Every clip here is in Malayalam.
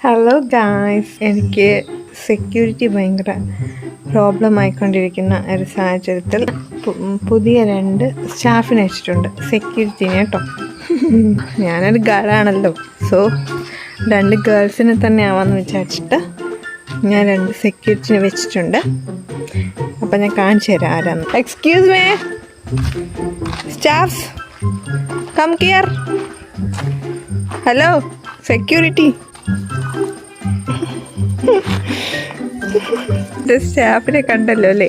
ഹലോ ഗായ്സ്, എനിക്ക് സെക്യൂരിറ്റി ഭയങ്കര പ്രോബ്ലം ആയിക്കൊണ്ടിരിക്കുന്ന ഒരു സാഹചര്യത്തിൽ പുതിയ 2 സ്റ്റാഫിനെ വെച്ചിട്ടുണ്ട് സെക്യൂരിറ്റിനെ കേട്ടോ. ഞാനൊരു ഗേളാണല്ലോ, സോ 2 ഗേൾസിനെ തന്നെ ആവാമെന്ന് വിചാരിച്ചിട്ട് ഞാൻ 2 സെക്യൂരിറ്റിനെ വെച്ചിട്ടുണ്ട്. അപ്പം ഞാൻ കാണിച്ചു തരാം ആരാന്ന്. Excuse me staffs, come here. Hello security. സ്റ്റാഫിനെ കണ്ടല്ലോ അല്ലേ,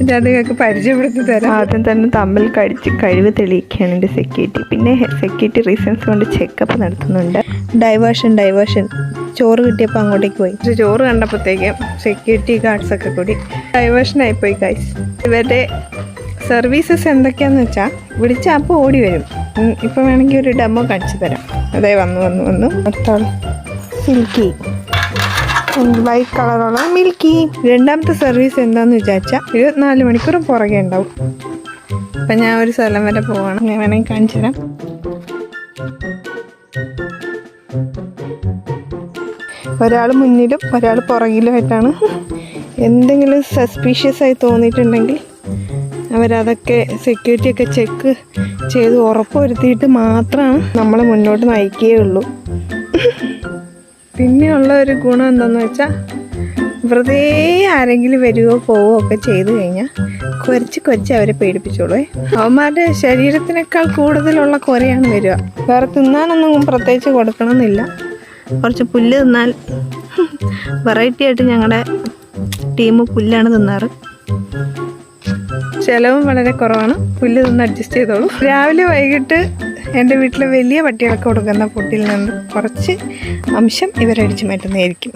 ഞാൻ നിങ്ങൾക്ക് പരിചയപ്പെടുത്തി തരാം. ആദ്യം തന്നെ തമ്മിൽ കടിച്ച് കഴിവ് തെളിയിക്കുകയാണ് എൻ്റെ സെക്യൂരിറ്റി. പിന്നെ സെക്യൂരിറ്റി റീസൺസ് കൊണ്ട് ചെക്കപ്പ് നടത്തുന്നുണ്ട്. ഡൈവേർഷൻ ചോറ് കിട്ടിയപ്പോൾ അങ്ങോട്ടേക്ക് പോയി. ചോറ് കണ്ടപ്പോഴത്തേക്കും സെക്യൂരിറ്റി ഗാർഡ്സൊക്കെ കൂടി ഡൈവേർഷനായിപ്പോയി ഗൈസ്. ഇവരുടെ സർവീസസ് എന്തൊക്കെയാണെന്ന് വെച്ചാൽ വിളിച്ചാൽ അപ്പോൾ ഓടി വരും. ഇപ്പം വേണമെങ്കിൽ ഒരു ഡെമോ കാണിച്ചു തരാം. അതെ വന്നു അടുത്താൾ സിൽക്കി, വൈറ്റ് കളറുള്ള മിൽക്കി. 2ാമത്തെ സർവീസ് എന്താണെന്ന് വിചാരിച്ചാൽ 24 മണിക്കൂറും പുറകെ ഉണ്ടാവും. അപ്പം ഞാൻ ഒരു സ്ഥലം വരെ പോവാണ്, ഞാൻ വേണമെങ്കിൽ കാണിച്ചു തരാം. ഒരാൾ മുന്നിലും ഒരാൾ പുറകിലുമായിട്ടാണ്. എന്തെങ്കിലും സസ്പീഷ്യസ് ആയി തോന്നിയിട്ടുണ്ടെങ്കിൽ അവരതൊക്കെ സെക്യൂരിറ്റിയൊക്കെ ചെക്ക് ചെയ്ത് ഉറപ്പുവരുത്തിയിട്ട് മാത്രമാണ് നമ്മളെ മുന്നോട്ട് നയിക്കുകയുള്ളൂ. പിന്നെയുള്ള ഒരു ഗുണം എന്താണെന്ന് വെച്ചാൽ വെറുതെ ആരെങ്കിലും വരികയോ പോവുകയോ ഒക്കെ ചെയ്തു കഴിഞ്ഞാൽ കുറച്ച് അവരെ പേടിപ്പിച്ചോളൂ. അവന്മാരുടെ ശരീരത്തിനേക്കാൾ കൂടുതലുള്ള കുരയാണ് വരിക. വേറെ തിന്നാനൊന്നും പ്രത്യേകിച്ച് കൊടുക്കണമെന്നില്ല. കുറച്ച് പുല്ല് തിന്നാൽ വെറൈറ്റി ആയിട്ട് ഞങ്ങളുടെ ടീം പുല്ലാണ് തിന്നാറ്. ചിലവും വളരെ കുറവാണ്. പുല്ല് തിന്ന് അഡ്ജസ്റ്റ് ചെയ്തോളൂ. രാവിലെ വൈകിട്ട് എൻ്റെ വീട്ടിലെ വലിയ പട്ടികളൊക്കെ കൊടുക്കുന്ന ഫുഡിൽ നിന്ന് കുറച്ച് അംശം ഇവരടിച്ചു മാറ്റുന്നതായിരിക്കും.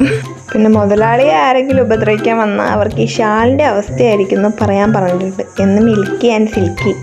പിന്നെ മുതലാളിയെ ആരെങ്കിലും ഉപദ്രവിക്കാൻ വന്നാൽ അവർക്ക് ഈ ഷാളിൻ്റെ അവസ്ഥയായിരിക്കും എന്ന് പറയാൻ പറഞ്ഞിട്ടുണ്ട് എന്ന് മിൽക്കി ആൻഡ് സിൽക്കി.